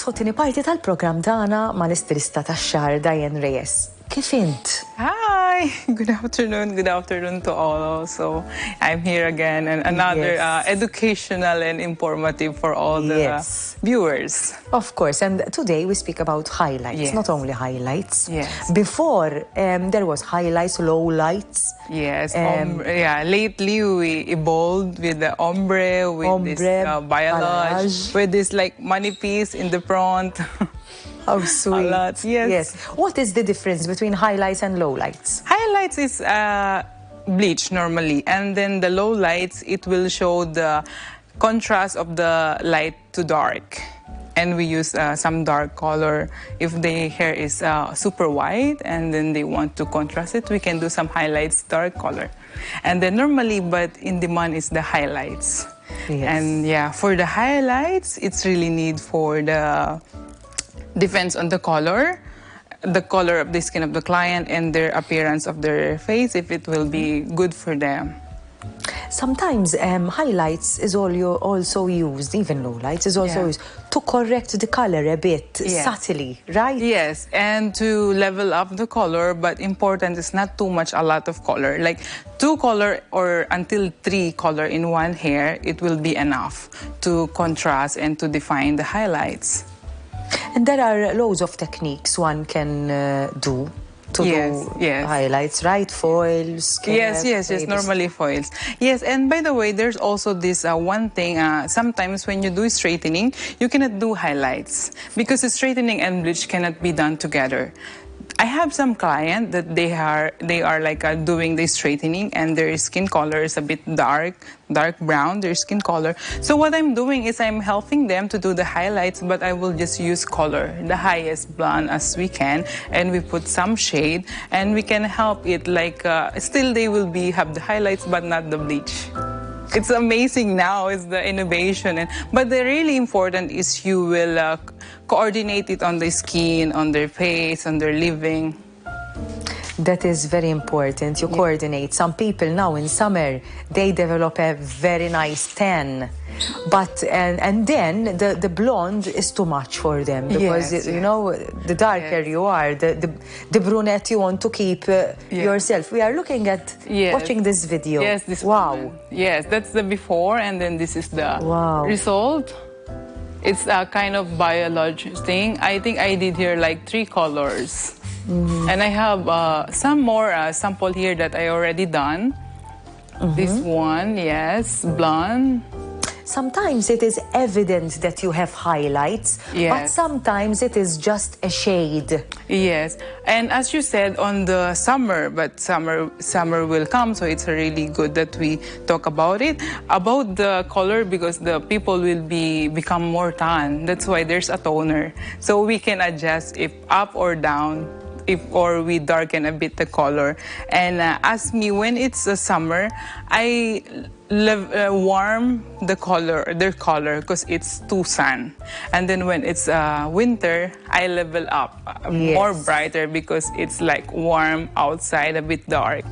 Niftħu tieni parti tal-programm tagħna mal-istilista tax-xahar Diane Reyes. Kif int? Hi, good afternoon to all. So I'm here again and another educational and informative for all the viewers. Of course, and today we speak about highlights, not only highlights. Yes. Before, there was highlights, lowlights. Yes, lately we evolved with the ombre, with this balayage, with this like money piece in the front. How sweet. A lot, yes. What is the difference between highlights and lowlights? Highlights is bleach normally, and then the lowlights, it will show the contrast of the light to dark. And we use some dark color. If the hair is super white and then they want to contrast it, we can do some highlights, dark color. And then normally, but in demand is the highlights. Yes. And yeah, for the highlights, it's really need for the depends on the color of the skin of the client and their appearance of their face, if it will be good for them. Sometimes highlights is also used, even lowlights is also used to correct the color a bit subtly, right? Yes, and to level up the color, but important is not too much, a lot of color. Like 2 color or until 3 color in one hair, it will be enough to contrast and to define the highlights. And there are loads of techniques one can do to do highlights, right? Foils, yes, normally foils. Yes, and by the way, there's also this one thing, sometimes when you do straightening, you cannot do highlights because the straightening and bleach cannot be done together. I have some clients that they are like doing the straightening and their skin color is a bit dark brown, their skin color. So what I'm doing is I'm helping them to do the highlights, but I will just use color, the highest blonde as we can, and we put some shade and we can help it like still they will have the highlights but not the bleach. It's amazing now, it's the innovation. But the really important is you will coordinate it on the skin, on their face, on their living. That is very important, you coordinate. Some people now in summer, they develop a very nice tan. But and then the blonde is too much for them because you know the darker you are, the brunette you want to keep yourself. We are looking at watching this video. Yes, this wow. Yes, that's the before, and then this is the result. It's a kind of biology thing. I think I did here like 3 colors, and I have some more sample here that I already done. This one, yes, blonde. Sometimes it is evident that you have highlights, but sometimes it is just a shade. Yes, and as you said, on the summer, but summer will come, so it's really good that we talk about it, about the color, because the people will become more tan. That's why there's a toner, so we can adjust if up or down, or we darken a bit the color. And ask me, when it's summer, I warm their color because it's too sun. And then when it's winter, I level up more brighter because it's like warm outside, a bit dark.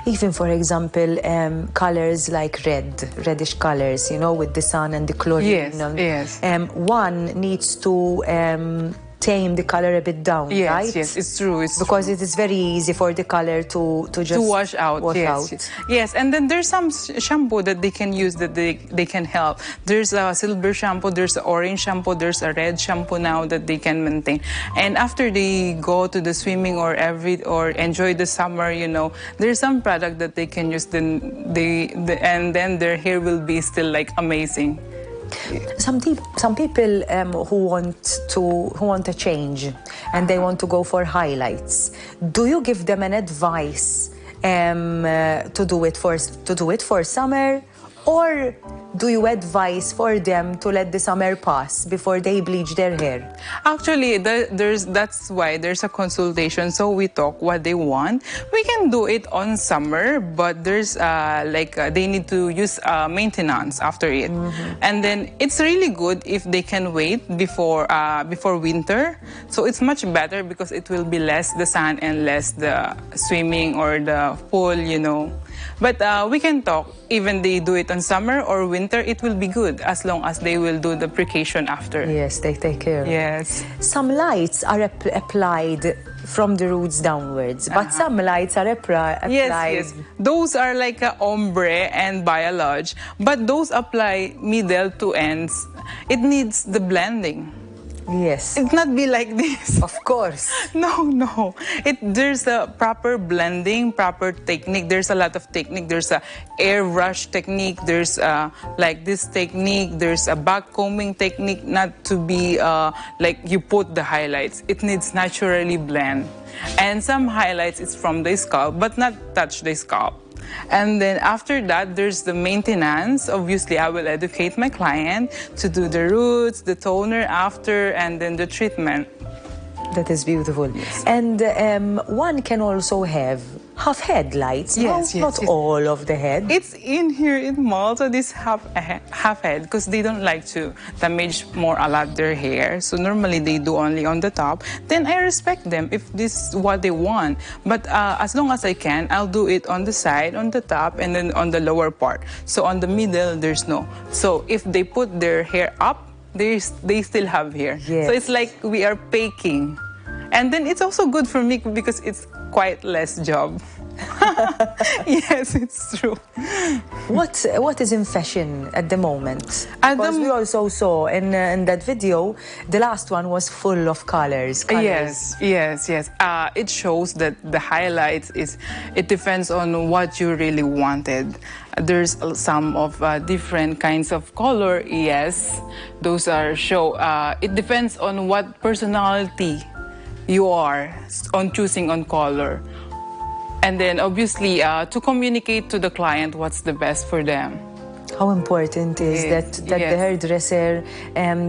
Even for example, colors like reddish colors, you know, with the sun and the chlorine. One needs to tame the color a bit down, right? Yes, it's true. Because it is very easy for the color to just wash out. Yes, and then there's some shampoo that they can use that they can help. There's a silver shampoo, there's an orange shampoo, there's a red shampoo now that they can maintain. And after they go to the swimming or enjoy the summer, you know, there's some product that they can use. Then and then their hair will be still like amazing. Some people who want a change and they want to go for highlights. Do you give them an advice to do it for summer, or do you advise for them to let the summer pass before they bleach their hair? Actually, that's why there's a consultation, so we talk what they want. We can do it on summer, but there's they need to use maintenance after it. And then it's really good if they can wait before winter. So it's much better because it will be less the sun and less the swimming or the pool, you know. But we can talk. Even they do it on summer or winter, it will be good as long as they will do the precaution after. Yes, they take care. Yes. Some lights are applied from the roots downwards, but some lights are applied. Yes. Those are like a ombre and balayage, but those apply middle to ends. It needs the blending. Yes. It not be like this. Of course. No. There's a proper blending, proper technique. There's a lot of technique. There's a airbrush technique. There's like this technique. There's a back combing technique. Not to be like you put the highlights. It needs naturally blend. And some highlights is from the scalp, but not touch the scalp. And then after that, there's the maintenance. Obviously, I will educate my client to do the roots, the toner after, and then the treatment. That is beautiful. Yes. And one can also have half head lights. Yes. Not all of the head. It's in here in Malta, this half head, because they don't like to damage a lot their hair. So normally they do only on the top. Then I respect them if this is what they want. But as long as I can, I'll do it on the side, on the top, and then on the lower part. So on the middle, there's no. So if they put their hair up, they still have hair. Yes. So it's like we are baking. And then it's also good for me because it's quite less job. Yes, it's true. What is in fashion at the moment? At Because we also saw in that video, the last one was full of colors. Yes. It shows that the highlights it depends on what you really wanted. There's some of different kinds of color. Yes, those are show. It depends on what personality you are on choosing on color. And then obviously to communicate to the client what's the best for them. How important is Yes, that the hairdresser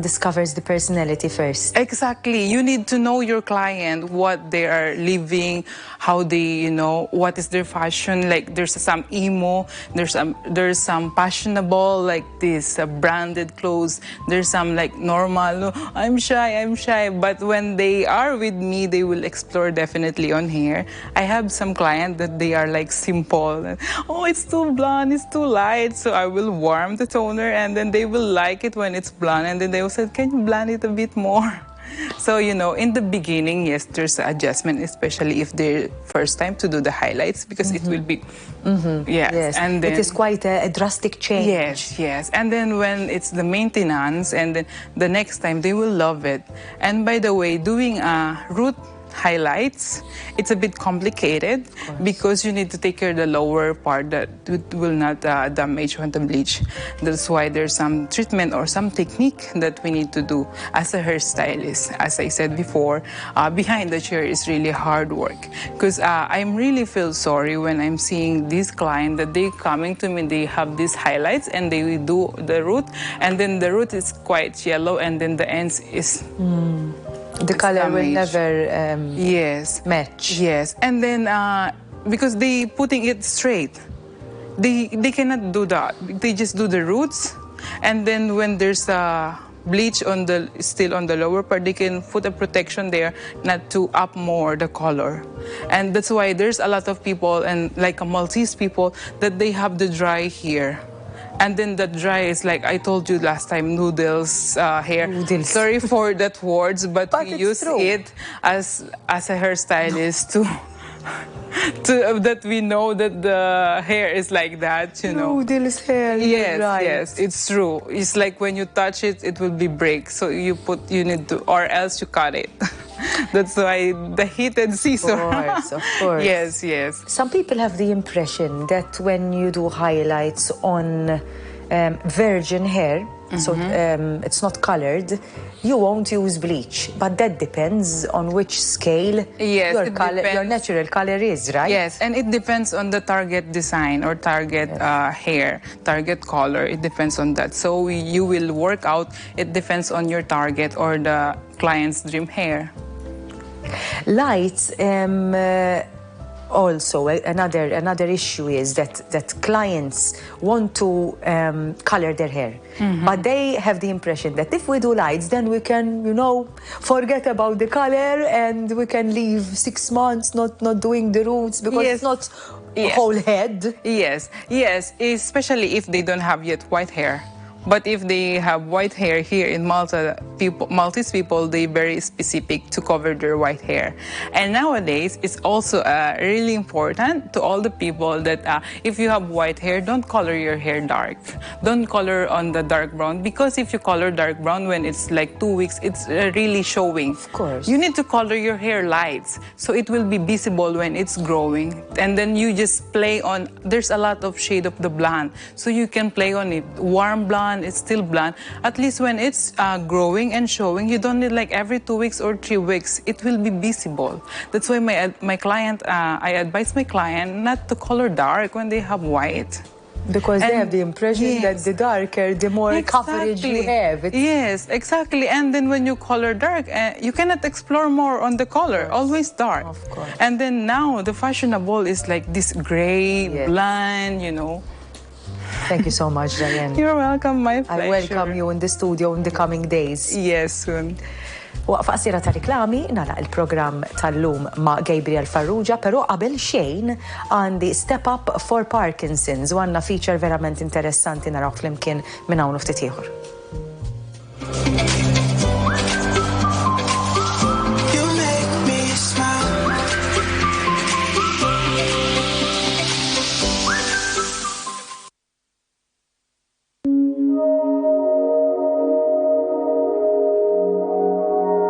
discovers the personality first? Exactly. You need to know your client, what they are living, how they, what is their fashion. Like there's some emo, there's some fashionable, like this branded clothes. There's some like normal, I'm shy. But when they are with me, they will explore definitely on hair. I have some clients that they are like simple. Oh, it's too blonde, it's too light. So I will warm the toner and then they will like it when it's blonde. And then they will say, can you blend it a bit more? So, in the beginning, yes, there's an adjustment, especially if they're first time to do the highlights, because it will be, yes. And then, it is quite a drastic change. Yes. And then when it's the maintenance, and then the next time, they will love it. And by the way, doing root highlights, it's a bit complicated because you need to take care of the lower part that will not damage when the bleach. That's why there's some treatment or some technique that we need to do as a hairstylist. As I said before, behind the chair is really hard work, because I really feel sorry when I'm seeing this client that they coming to me, they have these highlights and they will do the root, and then the root is quite yellow, and then the ends is the color will never match. Yes, and then because they putting it straight, they cannot do that. They just do the roots, and then when there's bleach still on the lower part, they can put a protection there not to up more the color. And that's why there's a lot of people, and like a Maltese people, that they have the dry here. And then the dry is like I told you last time, noodles hair. Noodles. Sorry for that words, but we use it as a hairstylist to that we know that the hair is like that, Noodles hair. Yes, it's true. It's like when you touch it, it will be break. So you need to, or else you cut it. That's why the heated scissor. Of course. Yes. Some people have the impression that when you do highlights on virgin hair, so it's not colored, you won't use bleach. But that depends on which scale your natural color is, right? Yes, and it depends on the target design or target hair, target color. It depends on that. So you will work out, it depends on your target or the client's dream hair. Lights Also, another issue is that clients want to color their hair, but they have the impression that if we do lights, then we can, forget about the color and we can leave 6 months not doing the roots because it's not whole head. Yes, especially if they don't have yet white hair. But if they have white hair here in Malta, Maltese people, they very specific to cover their white hair. And nowadays, it's also really important to all the people that if you have white hair, don't color your hair dark. Don't color on the dark brown, because if you color dark brown when it's like 2 weeks, it's really showing. Of course. You need to color your hair light, so it will be visible when it's growing. And then you just play on, there's a lot of shade of the blonde, so you can play on it. Warm blonde, it's still blonde. At least when it's growing and showing, you don't need like every 2 weeks or 3 weeks. It will be visible. That's why my client, I advise my client not to color dark when they have white. Because they have the impression that the darker, the more coverage you have. Yes, exactly. And then when you color dark, you cannot explore more on the color. Always dark. Of course. And then now the fashionable is like this gray, blonde, Thank you so much, Diane. You're welcome, my pleasure. I welcome you in the studio in the coming days. Yes, soon. Waqfa qasira ta' riklami, nara il-programm tal-lum ma' Gabriel Farrugia, pero qabel xejn għandi Step Up for Parkinson's u għandna feature verament interessanti naraw flimkien minn hawn ftit ieħor.